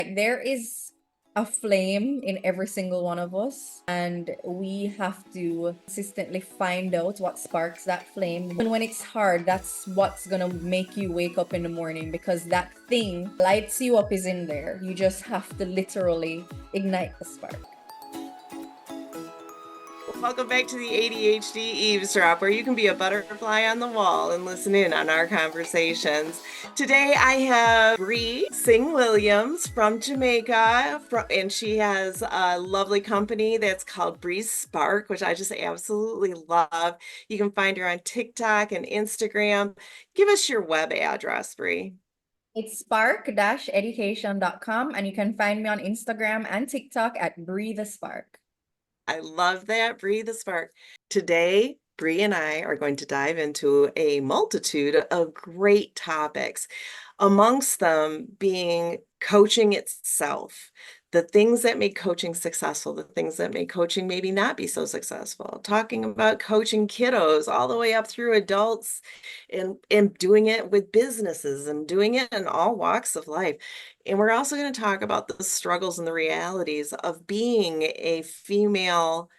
There is a flame in every single one of us, and we have to consistently find out what sparks that flame. And when it's hard, that's what's gonna make you wake up in the morning, because that thing lights you up is in there. You just have to literally ignite the spark. Welcome back to the ADHD Eavesdrop, where you can be a butterfly on the wall and listen in on our conversations. Today I have Singh Williams from Jamaica, and she has a lovely company that's called Brethespark, which I just absolutely love. You can find her on TikTok and Instagram. Give us your web address, Bree. It's spark-education.com, and you can find me on Instagram and TikTok at Breathe a Spark. I love that. Brethespark. Today, Bree and I are going to dive into a multitude of great topics, amongst them being coaching itself, the things that make coaching successful, the things that make coaching maybe not be so successful, talking about coaching kiddos all the way up through adults, and doing it with businesses and doing it in all walks of life. And we're also going to talk about the struggles and the realities of being a female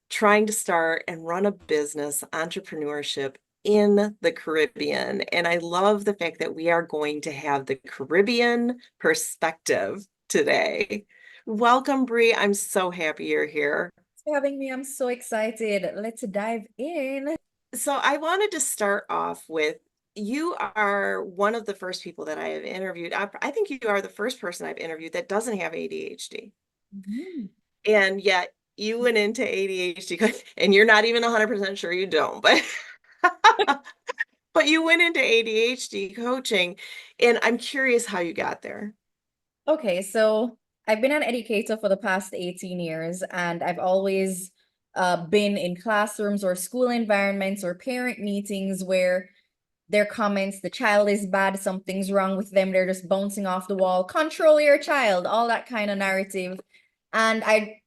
trying to start and run a business, entrepreneurship in the Caribbean. And I love the fact that we are going to have the Caribbean perspective today. Welcome, Bree. I'm so happy you're here. Thanks for having me. I'm so excited. Let's dive in. So I wanted to start off with, you are one of the first people that I have interviewed. I think you are the first person I've interviewed that doesn't have ADHD. Mhm. And yet you went into ADHD, and you're not even 100% sure you don't, but but you went into ADHD coaching, and I'm curious how you got there. Okay, so I've been an educator for the past 18 years, and I've always been in classrooms or school environments or parent meetings where their comments, the child is bad, something's wrong with them, they're just bouncing off the wall, control your child, all that kind of narrative. And I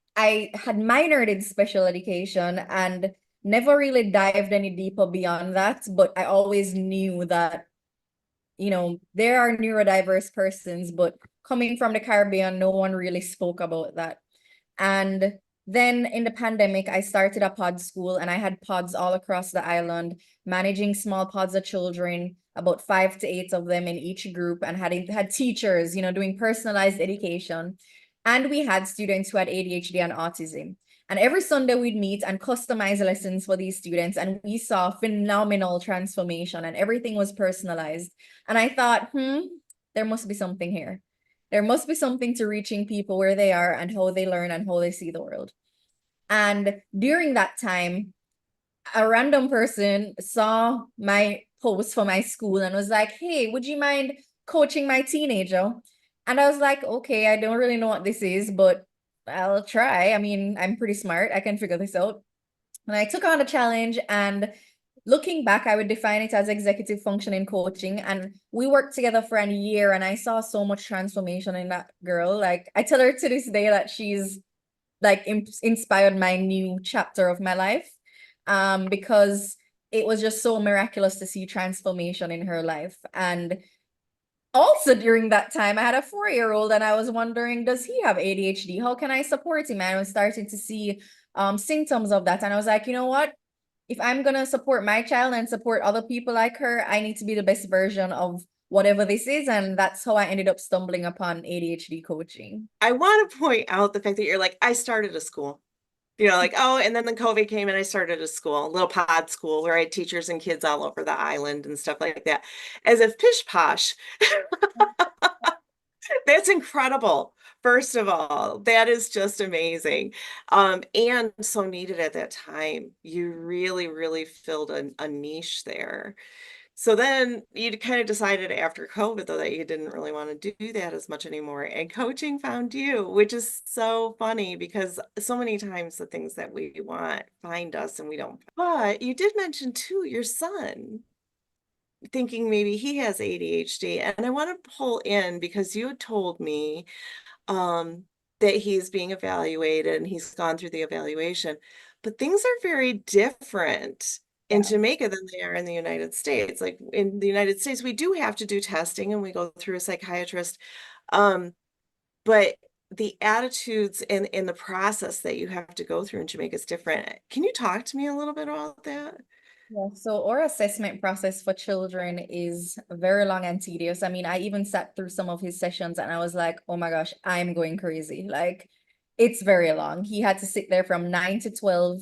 had minored in special education and never really dived any deeper beyond that, but I always knew that, there are neurodiverse persons, but coming from the Caribbean, no one really spoke about that. And then in the pandemic, I started a pod school, and I had pods all across the island, managing small pods of children, about 5 to 8 of them in each group, and had teachers, doing personalized education. And we had students who had ADHD and autism. And every Sunday we'd meet and customize lessons for these students. And we saw phenomenal transformation, and everything was personalized. And I thought, there must be something here. There must be something to reaching people where they are and how they learn and how they see the world. And during that time, a random person saw my post for my school and was like, hey, would you mind coaching my teenager? And I was like, okay, I don't really know what this is, but I'll try. I mean, I'm pretty smart. I can figure this out. And I took on the challenge, and looking back, I would define it as executive functioning coaching. And we worked together for a year, and I saw so much transformation in that girl. Like, I tell her to this day that she's like inspired my new chapter of my life, because it was just so miraculous to see transformation in her life. And also during that time, I had a 4-year-old, and I was wondering, does he have ADHD? How can I support him? And I was starting to see symptoms of that. And I was like, you know what? If I'm gonna support my child and support other people like her, I need to be the best version of whatever this is. And that's how I ended up stumbling upon ADHD coaching. I want to point out the fact that you're like, I started a school. Like, oh, and then the COVID came and I started a school, a little pod school where I had teachers and kids all over the island and stuff like that. As if pish posh. That's incredible. First of all, that is just amazing. And so needed at that time. You really, really filled a niche there. So then you kind of decided after COVID, though, that you didn't really want to do that as much anymore. And coaching found you, which is so funny because so many times the things that we want find us and we don't. But you did mention too your son, thinking maybe he has ADHD. And I want to pull in because you had told me that he's being evaluated and he's gone through the evaluation. But things are very different in Yeah. Jamaica than they are in the United States. Like in the United States, we do have to do testing and we go through a psychiatrist. Um, but the attitudes and the process that you have to go through in Jamaica is different. Can you talk to me a little bit about that? Yeah, so our assessment process for children is very long and tedious. I mean, I even sat through some of his sessions and I was like, oh my gosh, I'm going crazy. Like, it's very long. He had to sit there from 9 to 12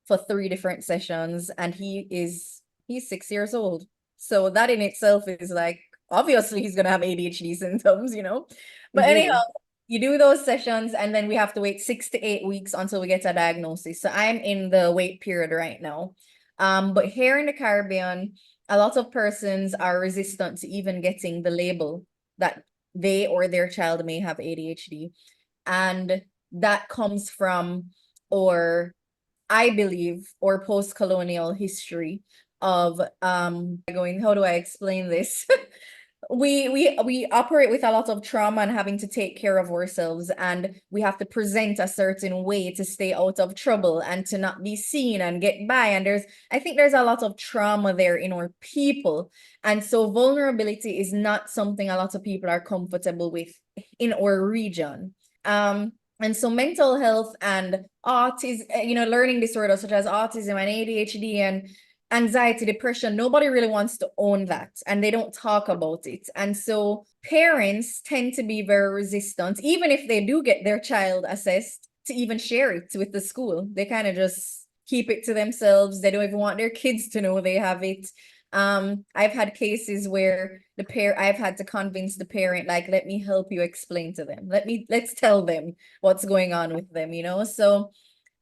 for 3 different sessions, and he's 6 years old. So that in itself is like, obviously he's gonna have ADHD symptoms, you know. But anyhow, Hmm. you do those sessions and then we have to wait 6 to 8 weeks until we get a diagnosis. So I'm in the wait period right now. But here in the Caribbean, a lot of persons are resistant to even getting the label that they or their child may have ADHD. And that comes from, or I believe, or post-colonial history of going, how do I explain this? We operate with a lot of trauma and having to take care of ourselves, and we have to present a certain way to stay out of trouble and to not be seen and get by. And I think there's a lot of trauma there in our people. And so vulnerability is not something a lot of people are comfortable with in our region. And so mental health and autism, learning disorders such as autism and ADHD and anxiety, depression, nobody really wants to own that and they don't talk about it. And so parents tend to be very resistant, even if they do get their child assessed, to even share it with the school. They kind of just keep it to themselves. They don't even want their kids to know they have it. I've had cases where I've had to convince the parent, like, let me help you explain to them. Let's tell them what's going on with them, you know? So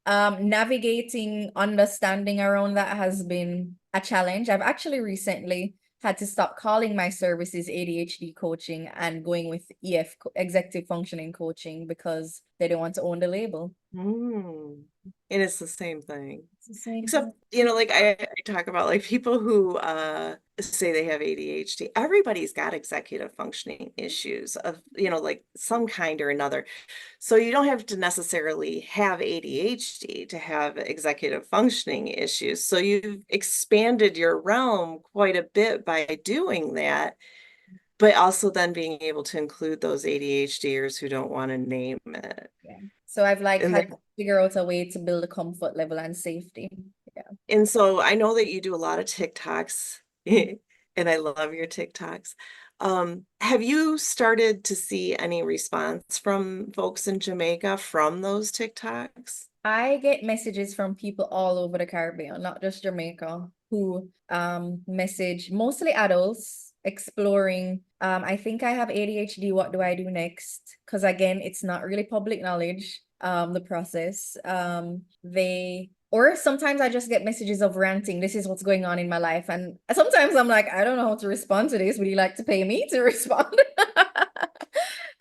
navigating understanding around that has been a challenge. I've actually recently had to stop calling my services ADHD coaching and going with executive functioning coaching, because they don't want to own the label. Mm. And it's the same thing. It's the same Except, thing. like I talk about like people who say they have ADHD. Everybody's got executive functioning issues of, like some kind or another. So you don't have to necessarily have ADHD to have executive functioning issues. So you've expanded your realm quite a bit by doing that, but also then being able to include those ADHDers who don't want to name it. Yeah. So I've like And had to figure out a way to build a comfort level and safety. Yeah. And so I know that you do a lot of TikToks, and I love your TikToks. Have you started to see any response from folks in Jamaica from those TikToks? I get messages from people all over the Caribbean, not just Jamaica, who message, mostly adults exploring, I think I have ADHD, what do I do next? Because again, it's not really public knowledge, the process. Or sometimes I just get messages of ranting, this is what's going on in my life. And sometimes I'm like, I don't know how to respond to this. Would you like to pay me to respond?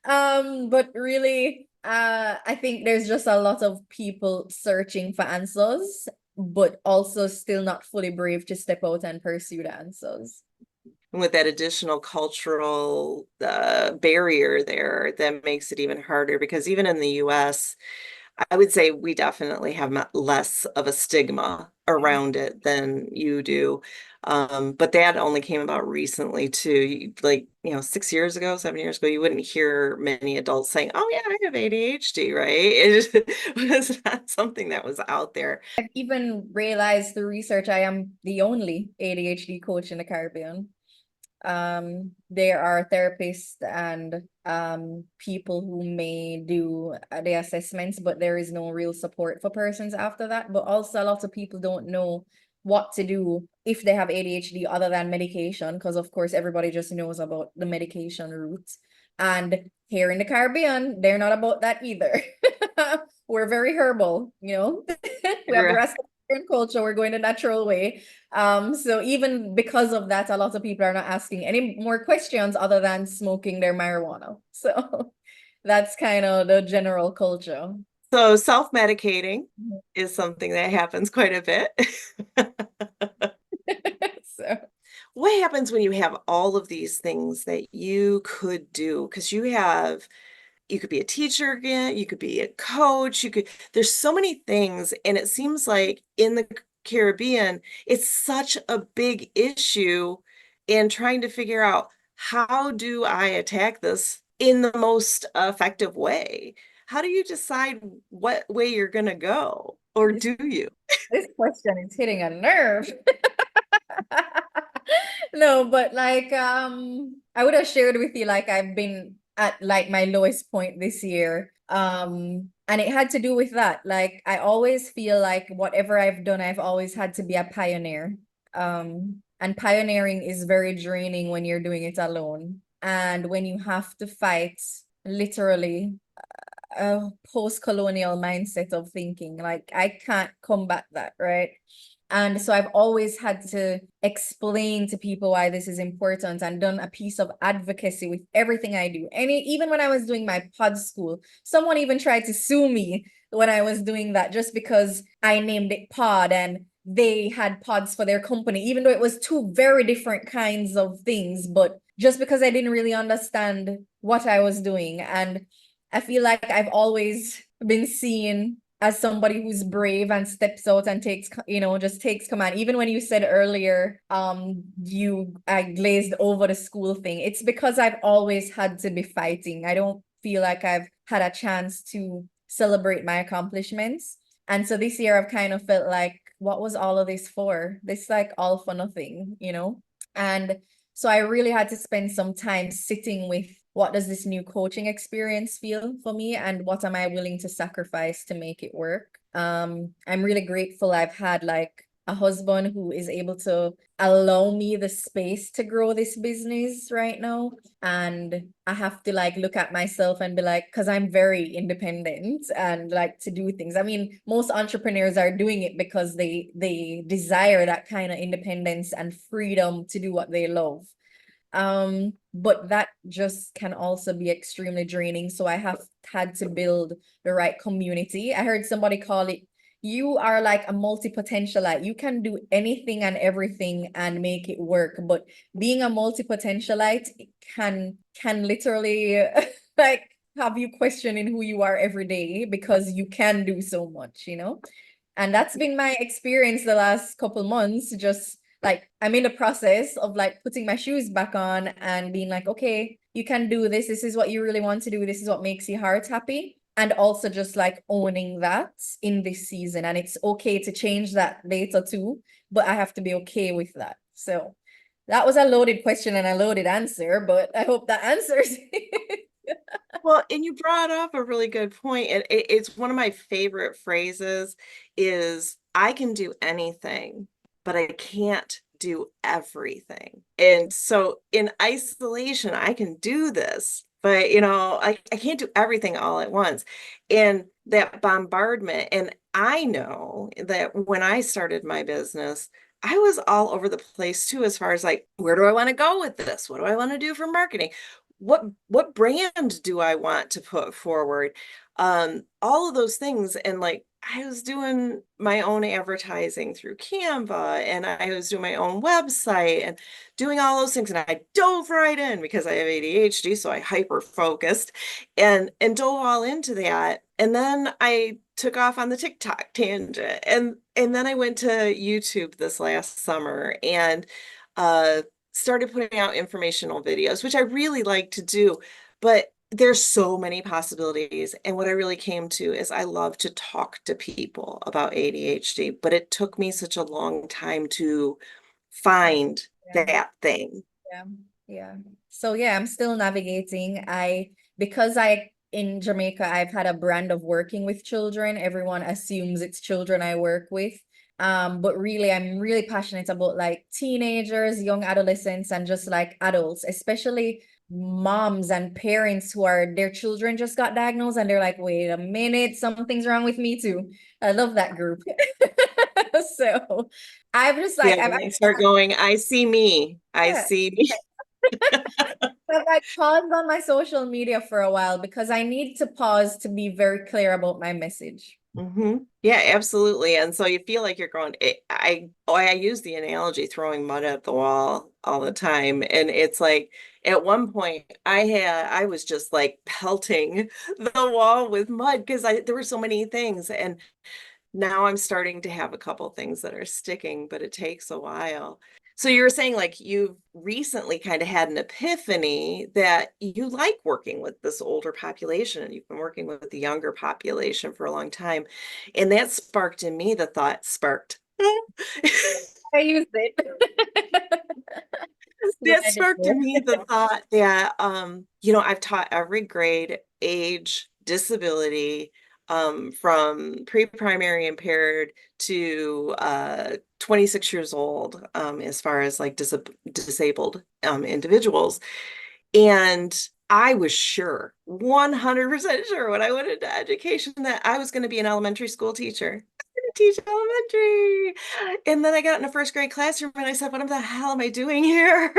But really, I think there's just a lot of people searching for answers, but also still not fully brave to step out and pursue the answers. And with that additional cultural barrier there, that makes it even harder because even in the US, I would say we definitely have less of a stigma around it than you do. But that only came about recently too. Like, 6 years ago, 7 years ago, you wouldn't hear many adults saying, "Oh yeah, I have ADHD," right? It was not something that was out there. I've even realized through research I am the only ADHD coach in the Caribbean. There are therapists and people who may do the assessments, but there is no real support for persons after that. But also a lot of people don't know what to do if they have ADHD other than medication, because of course everybody just knows about the medication route. And here in the Caribbean, they're not about that either. We're very herbal, you know. We have the rest of the culture, we're going the natural way. So even because of that, a lot of people are not asking any more questions other than smoking their marijuana. So that's kind of the general culture. So self-medicating is something that happens quite a bit. So What happens when you have all of these things that you could do? Because you could be a teacher again, you could be a coach, there's so many things. And it seems like in the Caribbean, it's such a big issue in trying to figure out how do I attack this in the most effective way. How do you decide what way you're going to go? Or This, do you? this question is hitting a nerve. No, but like I would have shared with you like I've been at like my lowest point this year. And it had to do with that. Like I always feel like whatever I've done, I've always had to be a pioneer. And pioneering is very draining when you're doing it alone. And when you have to fight literally a post-colonial mindset of thinking, like I can't combat that, right? And so I've always had to explain to people why this is important and done a piece of advocacy with everything I do. And even when I was doing my pod school, someone even tried to sue me when I was doing that just because I named it pod and they had pods for their company, even though it was two very different kinds of things, but just because I didn't really understand what I was doing. And I feel like I've always been seen as somebody who's brave and steps out and takes, just takes command. Even when you said earlier, you glazed over the school thing, it's because I've always had to be fighting. I don't feel like I've had a chance to celebrate my accomplishments. And so this year I've kind of felt like, what was all of this for? This like all for nothing, you know? And so I really had to spend some time sitting with what does this new coaching experience feel for me and what am I willing to sacrifice to make it work. I'm really grateful I've had like a husband who is able to allow me the space to grow this business right now. And I have to like look at myself and be like, because I'm very independent and like to do things. I mean, most entrepreneurs are doing it because they desire that kind of independence and freedom to do what they love. But that just can also be extremely draining. So I have had to build the right community. I heard somebody call it, you are like a multi-potentialite. You can do anything and everything and make it work. But being a multi-potentialite can literally like have you questioning who you are every day because you can do so much, you know? And that's been my experience the last couple months, just like I'm in the process of like putting my shoes back on and being like, okay, you can do this. This is what you really want to do. This is what makes your heart happy. And also just like owning that in this season. And it's okay to change that later too, but I have to be okay with that. So that was a loaded question and a loaded answer, but I hope that answers it. Well, and you brought up a really good point. It's one of my favorite phrases is I can do anything, but I can't do everything. And so in isolation, I can do this, but I can't do everything all at once. And that bombardment, and I know that when I started my business, I was all over the place too, as far as like, where do I want to go with this? What do I want to do for marketing? What brand do I want to put forward? All of those things. And like I was doing my own advertising through Canva and I was doing my own website and doing all those things. And I dove right in because I have ADHD, so I hyper focused and dove all into that. And then I took off on the TikTok tangent. And then I went to YouTube this last summer and uh started putting out informational videos, which I really like to do, but there's so many possibilities. And what I really came to is I love to talk to people about ADHD, but it took me such a long time to find Yeah. that thing. Yeah. Yeah. So yeah, I'm still navigating. Because I in Jamaica, I've had a brand of working with children. Everyone assumes it's children I work with. But really, I'm really passionate about like teenagers, young adolescents, and just like adults, especially moms and parents who are their children just got diagnosed and they're like, wait a minute, something's wrong with me too. I love that group. So I've just Yeah, like when they start going, I see me, I yeah. see me. I've like paused on my social media for a while because I need to pause to be very clear about my message. Yeah, absolutely. And so you feel like you're going, I use the analogy throwing mud at the wall all the time. And it's like at one point I was just like pelting the wall with mud because there were so many things. And now I'm starting to have a couple things that are sticking, but it takes a while. So you were saying like you've recently kind of had an epiphany that you like working with this older population and you've been working with the younger population for a long time. And that sparked in me the thought, sparked. I used it. Yeah, That I did. sparked in me the thought that I've taught every grade, age, disability, from pre-primary impaired to 26 years old, as far as like disabled individuals. And I was sure, 100% sure when I went into education that I was going to be an elementary school teacher. Teach elementary. And then I got in a first grade classroom and I said, what the hell am I doing here?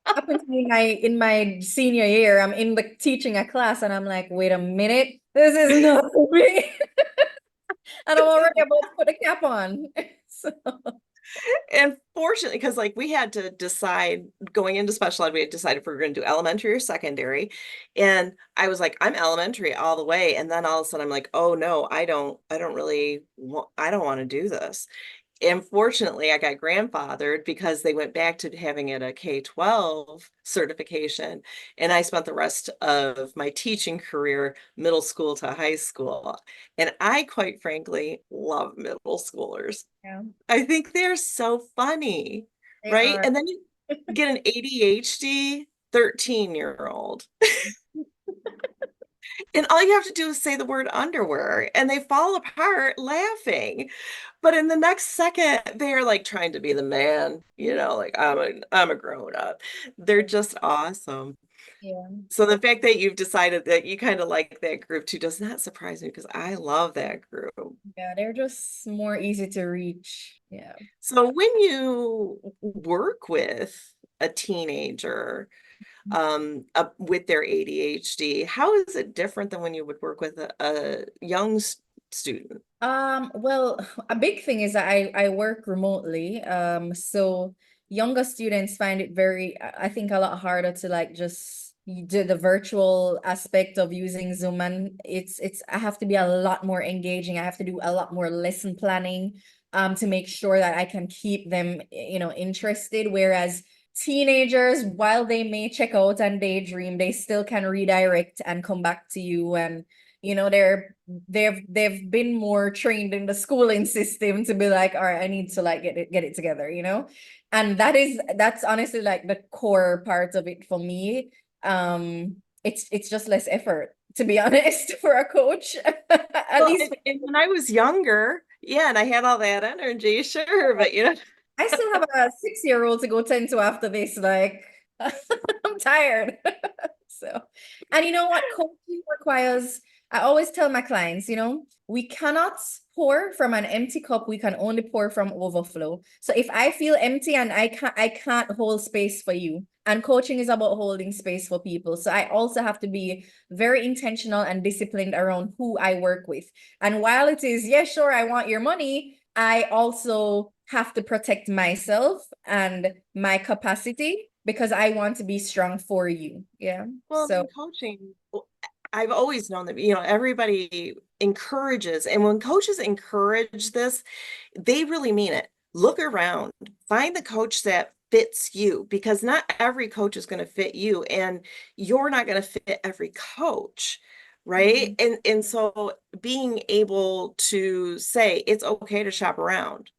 Happened to me in my senior year. I'm in the teaching a class and I'm like, wait a minute, this is not for me. And I'm already about to put a cap on. So And fortunately, because like we had to decide going into special ed, we had decided if we were going to do elementary or secondary. And I was like, I'm elementary all the way. And then all of a sudden I'm like, oh no, I don't want to do this. And fortunately, I got grandfathered because they went back to having it a K-12 certification. And I spent the rest of my teaching career, middle school to high school. And I, quite frankly, love middle schoolers. yeah, I think they're so funny, they right? are. And then you get an ADHD 13-year-old, and all you have to do is say the word underwear, and they fall apart laughing. But in the next second, they're like trying to be the man, like I'm a grown up. They're just awesome. Yeah, So the fact that you've decided that you kind of like that group too does not surprise me because I love that group. yeah, they're just more easy to reach. Yeah. So when you work with a teenager, with their ADHD, how is it different than when you would work with a young student? Well, a big thing is that I work remotely. So younger students find it very, I think, a lot harder to like just do the virtual aspect of using Zoom, and it's I have to be a lot more engaging. I have to do a lot more lesson planning to make sure that I can keep them, interested. Whereas teenagers, while they may check out and daydream, they still can redirect and come back to you, and they've been more trained in the schooling system to be like, all right, I need to like get it together, and that's honestly like the core part of it for me. It's just less effort, to be honest, for a coach. At Well, least and when I was younger, yeah, and I had all that energy, sure, but I still have a 6-year-old to go tend to after this. Like, I'm tired. So, and you know what? Coaching requires, I always tell my clients, we cannot pour from an empty cup. We can only pour from overflow. So if I feel empty and I can't hold space for you. And coaching is about holding space for people. So I also have to be very intentional and disciplined around who I work with. And while it is, yeah, sure, I want your money, I also have to protect myself and my capacity because I want to be strong for you. Yeah. well, So in coaching, I've always known that, everybody encourages, and when coaches encourage this, they really mean it. Look around, find the coach that fits you because not every coach is going to fit you, and you're not going to fit every coach, right? mhm, And so being able to say it's okay to shop around.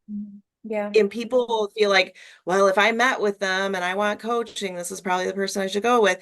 yeah. And people feel like, well, if I met with them and I want coaching, this is probably the person I should go with.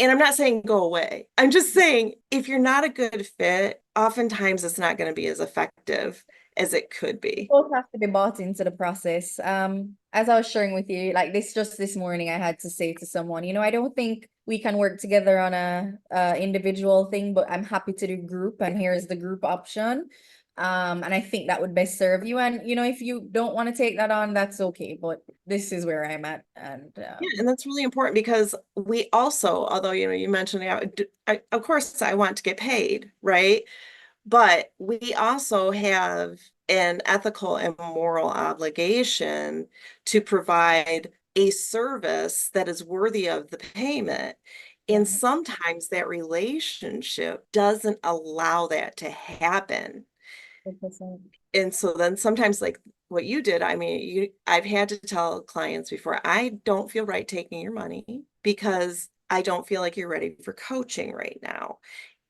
And I'm not saying go away. I'm just saying if you're not a good fit, oftentimes it's not going to be as effective as it could We be. both have to be bought into the process. As I was sharing with you, like this morning, I had to say to someone, I don't think we can work together on a individual thing, but I'm happy to do group, and here's the group option. And I think that would best serve you. And if you don't want to take that on, that's okay. But this is where I'm at, and Yeah, and that's really important because we also, although you mentioned, of course, I want to get paid, right? But we also have an ethical and moral obligation to provide a service that is worthy of the payment. yeah, And sometimes that relationship doesn't allow that to happen. 100%. And so then sometimes like what you did. I mean, I've had to tell clients before, I don't feel right taking your money because I don't feel like you're ready for coaching right now.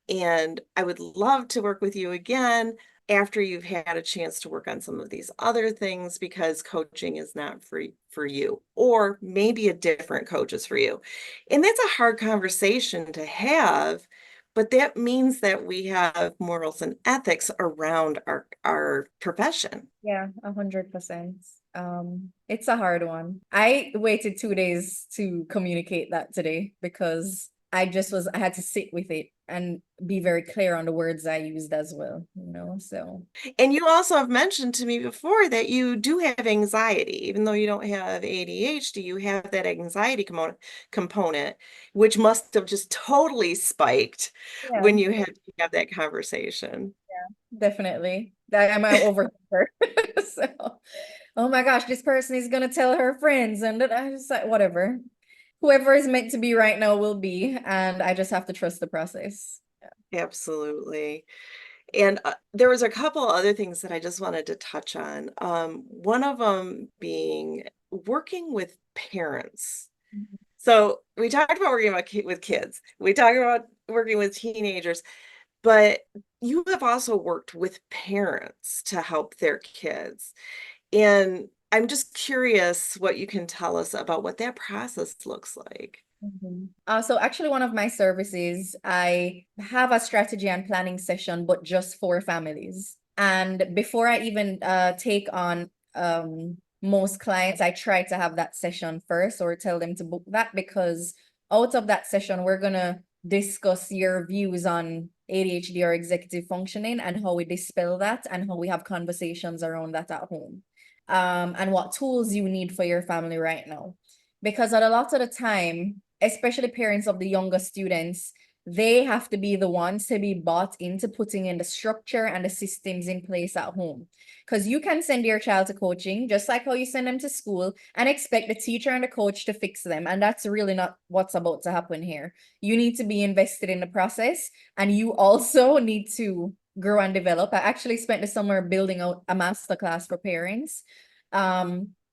And I would love to work with you again after you've had a chance to work on some of these other things because coaching is not for you, or maybe a different coach is for you. And that's a hard conversation to have, but that means that we have morals and ethics around our profession. Yeah, 100%. It's a hard one. I waited 2 days to communicate that today because I had to sit with it and be very clear on the words I used as well, so. And you also have mentioned to me before that you do have anxiety, even though you don't have ADHD, you have that anxiety component, which must have just totally spiked Yeah, when you had to have that conversation. definitely. I'm an overthinker. So, oh my gosh, this person is gonna tell her friends, and then I just like, whatever. Whoever is meant to be right now will be, and I just have to trust the process. Absolutely. And there was a couple other things that I just wanted to touch on. One of them being working with parents. Mhm. So we talked about working with kids. We talked about working with teenagers, but you have also worked with parents to help their kids. And I'm just curious what you can tell us about what that process looks like. Mhm. So actually one of my services, I have a strategy and planning session, but just for families. And before I even take on most clients, I try to have that session first or tell them to book that, because out of that session, we're gonna discuss your views on ADHD or executive functioning and how we dispel that and how we have conversations around that at home. And what tools you need for your family right now. Because a lot of the time, especially parents of the younger students, they have to be the ones to be bought into putting in the structure and the systems in place at home. Because you can send your child to coaching, just like how you send them to school, and expect the teacher and the coach to fix them. And that's really not what's about to happen here. You need to be invested in the process, and you also need to grow and develop. I actually spent the summer building out a masterclass for parents.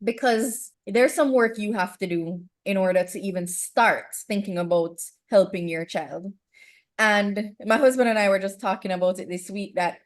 Because there's some work you have to do in order to even start thinking about helping your child. And my husband and I were just talking about it this week, that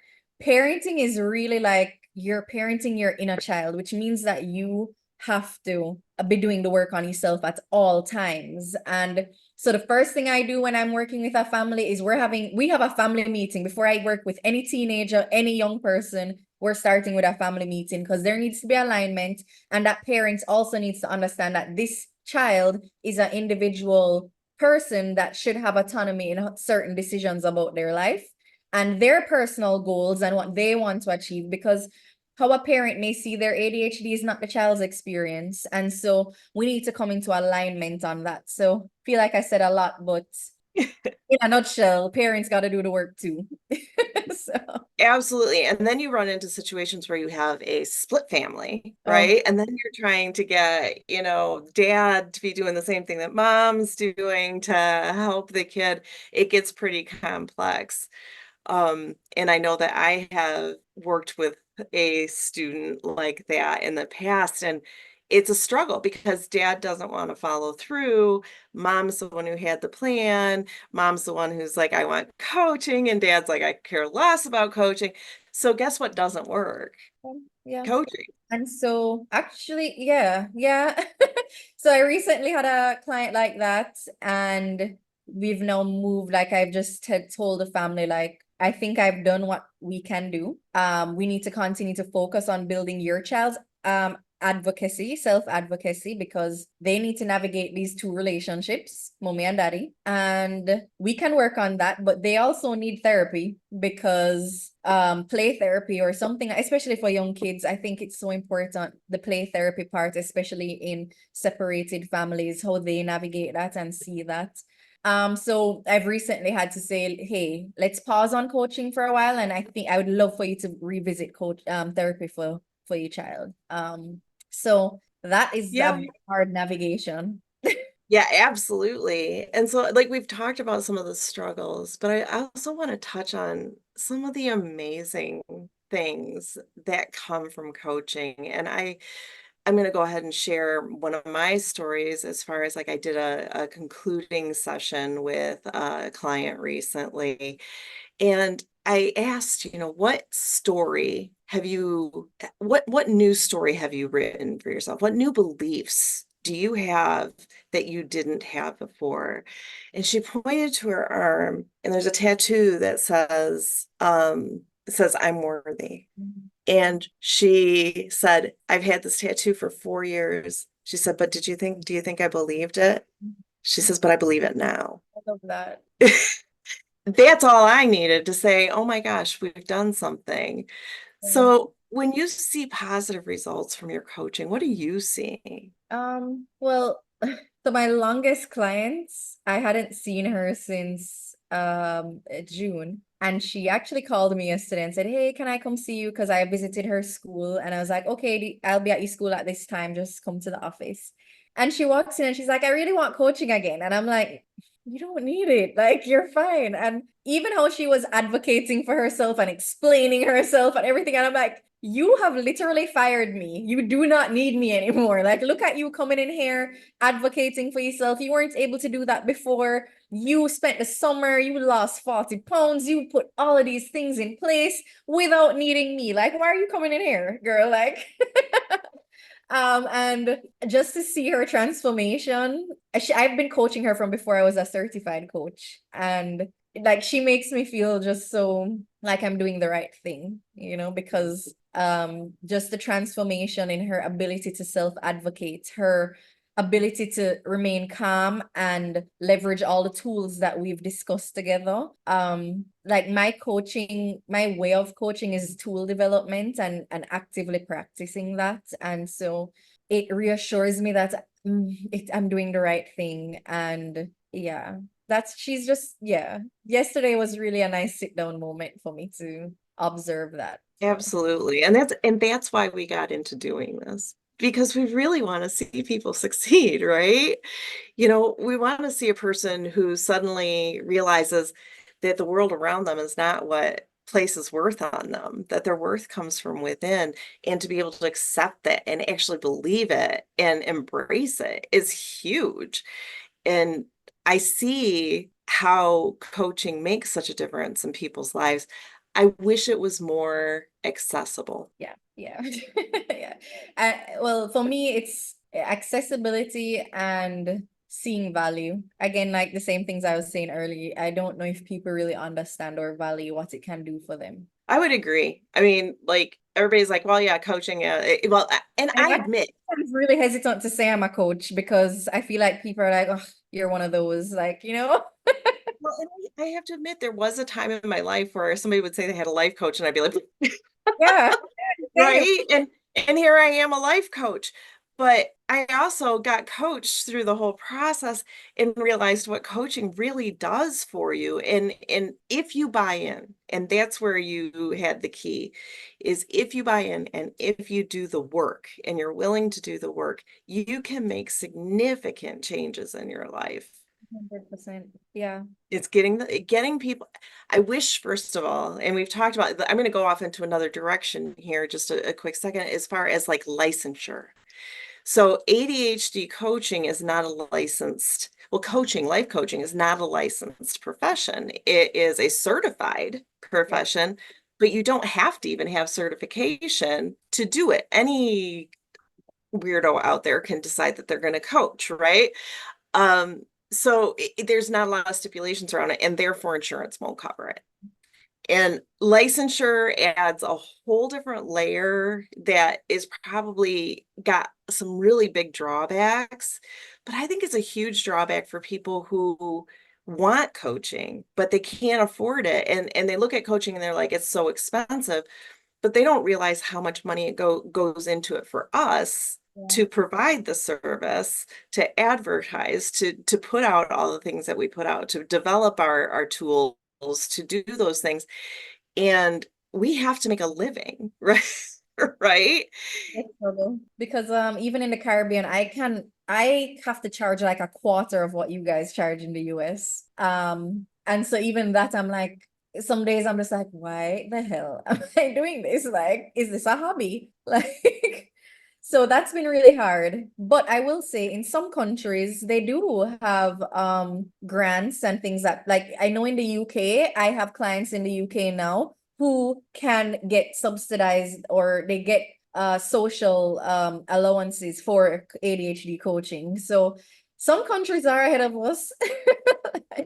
parenting is really like you're parenting your inner child, which means that you have to be doing the work on yourself at all times. And so the first thing I do when I'm working with a family is we have a family meeting before I work with any teenager, any young person. We're starting with a family meeting because there needs to be alignment, and that parents also needs to understand that this child is an individual person that should have autonomy in certain decisions about their life and their personal goals and what they want to achieve, because how a parent may see their ADHD is not the child's experience. And so we need to come into alignment on that. So I feel like I said a lot, but in a nutshell, parents got to do the work too. So, Absolutely. And then you run into situations where you have a split family, oh, right? And then you're trying to get, dad to be doing the same thing that mom's doing to help the kid. It gets pretty complex. And I know that I have worked with a student like that in the past, and it's a struggle because dad doesn't want to follow through. Mom's the one who had the plan. Mom's the one who's like, I want coaching, and dad's like, I care less about coaching. So guess what doesn't work? yeah. Coaching. And so actually, yeah. So I recently had a client like that, and we've now moved, like I've just had told the family, like, I think I've done what we can do. We need to continue to focus on building your child's advocacy, self-advocacy, because they need to navigate these two relationships, mommy and daddy. And we can work on that, but they also need therapy, because play therapy or something, especially for young kids, I think it's so important, the play therapy part, especially in separated families, how they navigate that and see that. So I've recently had to say, hey, let's pause on coaching for a while, and I think I would love for you to revisit coach therapy for your child. So that is Yeah. a hard navigation. Yeah, absolutely. And so, like, we've talked about some of the struggles, but I also want to touch on some of the amazing things that come from coaching. And I'm going to go ahead and share one of my stories as far as like I did a concluding session with a client recently. And I asked, what story have you, what new story have you written for yourself? What new beliefs do you have that you didn't have before? And she pointed to her arm, and there's a tattoo that says I'm worthy. Mhm. And she said, I've had this tattoo for 4 years. She said, but do you think I believed it? She says, but I believe it now. I love that. That's all I needed to say, oh my gosh, we've done something. Yeah. So when you see positive results from your coaching, what are you seeing? Well, so my longest clients, I hadn't seen her since June. And she actually called me yesterday and said, "Hey, can I come see you?" Because I visited her school and I was like, "Okay, I'll be at your school at this time. Just come to the office." And she walks in and she's like, "I really want coaching again." And I'm like, "You don't need it. Like, you're fine." And even how she was advocating for herself and explaining herself and everything. And I'm like, "You have literally fired me. You do not need me anymore. Like, look at you coming in here advocating for yourself. You weren't able to do that before. You spent the summer, you lost 40 pounds, you put all of these things in place without needing me. Like, why are you coming in here, girl?" Like, and just to see her transformation, I've been coaching her from before I was a certified coach, and like she makes me feel just so like I'm doing the right thing, because just the transformation in her ability to self-advocate, her ability to remain calm and leverage all the tools that we've discussed together. Like my way of coaching is tool development and actively practicing that. And so it reassures me that I'm doing the right thing. And yeah, she's just, yeah. Yesterday was really a nice sit down moment for me to observe that. So Absolutely. And that's why we got into doing this because we really want to see people succeed, right? We want to see a person who suddenly realizes that the world around them is not what places worth on them, that their worth comes from within, and to be able to accept that and actually believe it and embrace it is huge. And I see how coaching makes such a difference in people's lives. I wish it was more accessible. yeah, yeah. Yeah. Well, for me, it's accessibility and seeing value. Again, like the same things I was saying earlier. I don't know if people really understand or value what it can do for them. I would agree. I mean, like everybody's like, well, yeah, coaching. And Like I admit, I'm really hesitant to say I'm a coach because I feel like people are like, "Oh, you're one of those," like. well, and I have to admit, there was a time in my life where somebody would say they had a life coach, and I'd be like, Yeah, same. right? And here I am, a life coach. But I also got coached through the whole process and realized what coaching really does for you. And if you buy in, and that's where you had the key, is if you buy in and if you do the work and you're willing to do the work, you can make significant changes in your life. 100%. Yeah. It's getting people. I wish, first of all, and we've talked about, I'm going to go off into another direction here, just a quick second, as far as like licensure. So ADHD coaching is not a licensed, well, life coaching is not a licensed profession. It is a certified Yeah. profession, but you don't have to even have certification to do it. Any weirdo out there can decide that they're going to coach, right? Um, so there's not a lot of stipulations around it, and therefore insurance won't cover it. And licensure adds a whole different layer that is probably got some really big drawbacks, but I think it's a huge drawback for people who want coaching, but they can't afford it. And they look at coaching and they're like, it's so expensive, but they don't realize how much money goes into it for us Yeah. to provide the service, to advertise, to put out all the things that we put out, to develop our tools, to do those things. And we have to make a living, right? right? I struggle because even in the Caribbean, I have to charge like a quarter of what you guys charge in the US. And so even that I'm like some days I'm just like, why the hell am I doing this? Like, is this a hobby? Like, so that's been really hard. But I will say in some countries they do have grants and things that like I know in the UK, I have clients in the UK now who can get subsidized or they get social allowances for ADHD coaching. So some countries are ahead of us.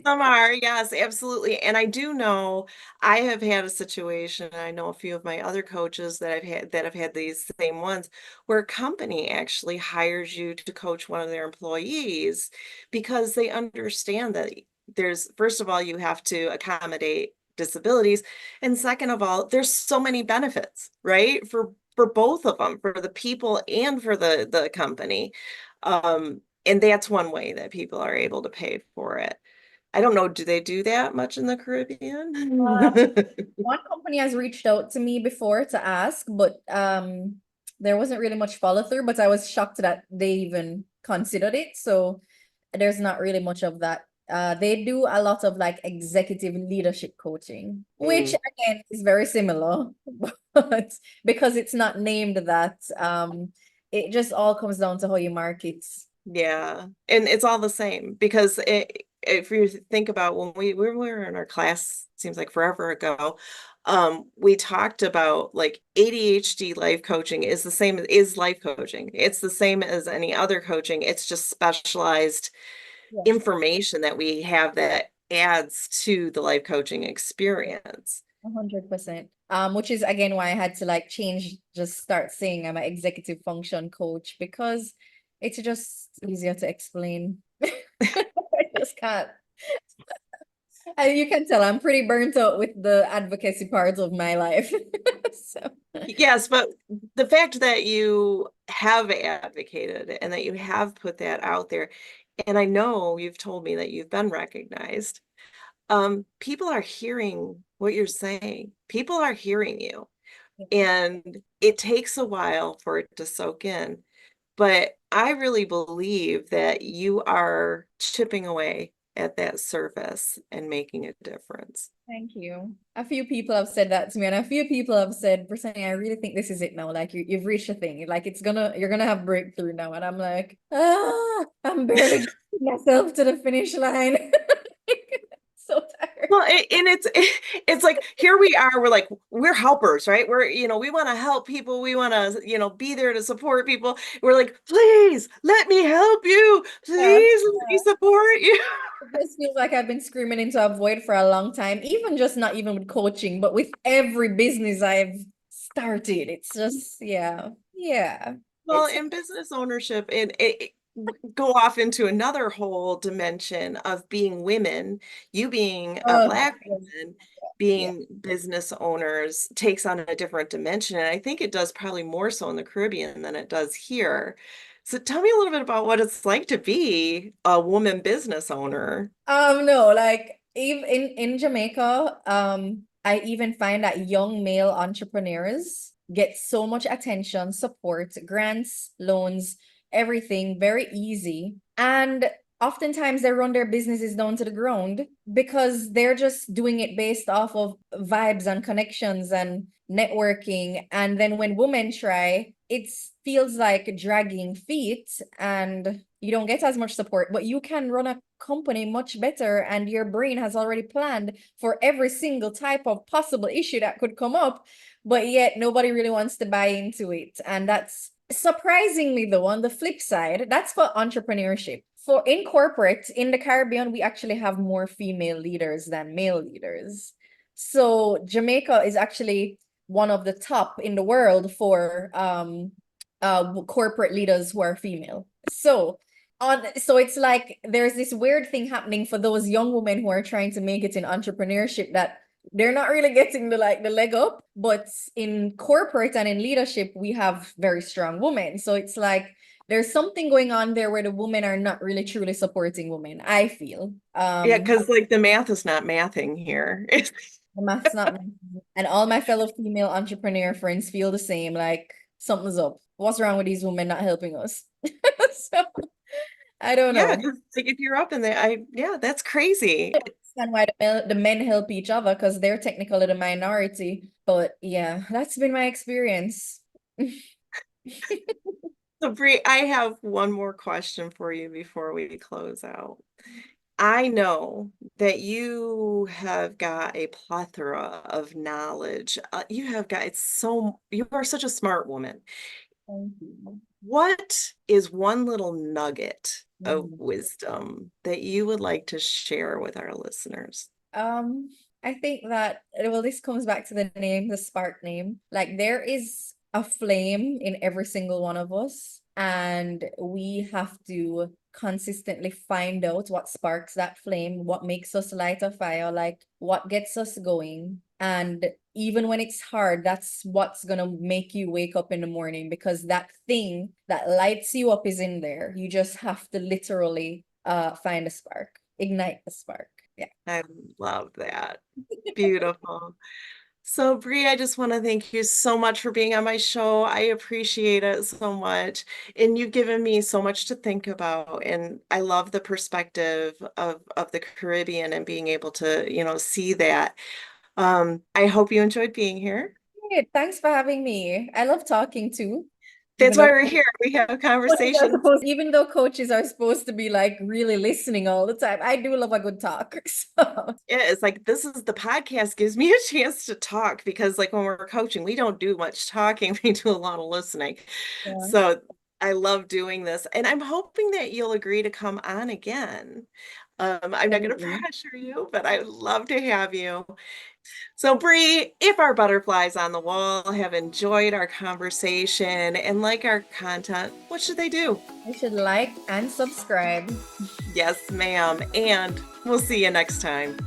Some are, yes, absolutely. And I do know I have had a situation, I know a few of my other coaches that have had these same ones where a company actually hires you to coach one of their employees because they understand that there's, first of all, you have to accommodate disabilities. And second of all, there's so many benefits, right? For both of them, for the people and for the company. And that's one way that people are able to pay for it. I don't know, do they do that much in the Uh, Caribbean? one company has reached out to me before to ask, but there wasn't really much follow through, but I was shocked that they even considered it. So there's not really much of that. They do a lot of like executive leadership coaching, which Mm, again is very similar, but because it's not named that, it just all comes down to how you market. yeah, and it's all the same because if you think about when we were in our class, seems like forever ago, we talked about like ADHD life coaching is the same is life coaching. It's the same as any other coaching. It's just specialized Yes. information that we have that adds to the life coaching experience. 100%. Which is again why I had to like change, just start saying I'm an executive function coach because it's just easier to explain. I just can't. And you can tell I'm pretty burnt out with the advocacy part of my life. So Yes, but the fact that you have advocated and that you have put that out there, and I know you've told me that you've been recognized, people are hearing what you're saying. People are hearing you, and it takes a while for it to soak in. But I really believe that you are chipping away at that surface and making a difference. thank you. A few people have said that to me, and a few people have said, Brittany, I really think this is it now. Like you've reached a thing. Like you're gonna have breakthrough now. And I'm like, I'm barely getting myself to the finish line. So tired. Well, and it's like here we are, we're like we're helpers, right? We want to help people, we want to, be there to support people. We're like, please let me help you, Yeah. please let me support you. It just feels like I've been screaming into a void for a long time, even just not even with coaching, but with every business I've started. It's just, yeah, yeah. Well, It's, in business ownership, and go off into another whole dimension of being women, you being a Black woman, yeah. being business owners takes on a different dimension. And I think it does probably more so in the Caribbean than it does here. So tell me a little bit about what it's like to be a woman business owner. No, like even in Jamaica, I even find that young male entrepreneurs get so much attention, support, grants, loans, everything very easy. And oftentimes they run their businesses down to the ground because they're just doing it based off of vibes and connections and networking. And then when women try, it feels like dragging feet and you don't get as much support, but you can run a company much better and your brain has already planned for every single type of possible issue that could come up, but yet nobody really wants to buy into it. And that's surprisingly though, on the flip side, that's for entrepreneurship. For in corporate, in the Caribbean, we actually have more female leaders than male leaders. So Jamaica is actually one of the top in the world for corporate leaders who are female. So it's like there's this weird thing happening for those young women who are trying to make it in entrepreneurship that they're not really getting the leg up, but in corporate and in leadership we have very strong women. So it's like there's something going on there where the women are not really truly supporting women, I feel. Yeah, because like the math is not mathing here. The math's not my thing. And all my fellow female entrepreneur friends feel the same, like something's up. What's wrong with these women not helping us? So I don't Yeah, know. 'cause like if you're up in there, yeah, that's crazy. Understand why the men help each other because they're technically the minority. But yeah, that's been my experience. So Bree, I have one more question for you before we close out. I know that you have got a plethora of knowledge. You have got it's so you are such a smart woman. Thank you. What is one little nugget of Mhm. wisdom that you would like to share with our listeners? Um, I think that, well, this comes back to the name, the spark name. Like there is a flame in every single one of us, and we have to consistently find out what sparks that flame, what makes us light a fire, like what gets us going. And even when it's hard, that's what's gonna make you wake up in the morning because that thing that lights you up is in there. You just have to literally find a spark, ignite the spark. Yeah. I love that. Beautiful. So, Bree, I just want to thank you so much for being on my show. I appreciate it so much. And you've given me so much to think about. And I love the perspective of the Caribbean and being able to, see that. I hope you enjoyed being here. Hey, thanks for having me. I love talking too, even That's though why we're here. We have conversations. even though coaches are supposed to be like really listening all the time, I do love a good talk. So Yeah, it's like this is the podcast gives me a chance to talk because like when we're coaching, we don't do much talking, we do a lot of listening. yeah, So I love doing this and I'm hoping that you'll agree to come on again. I'm not going to absolutely. pressure you, but I'd love to have you. So Bree, if our butterflies on the wall have enjoyed our conversation and like our content, what should they do? I should like and subscribe. Yes, ma'am. And we'll see you next time.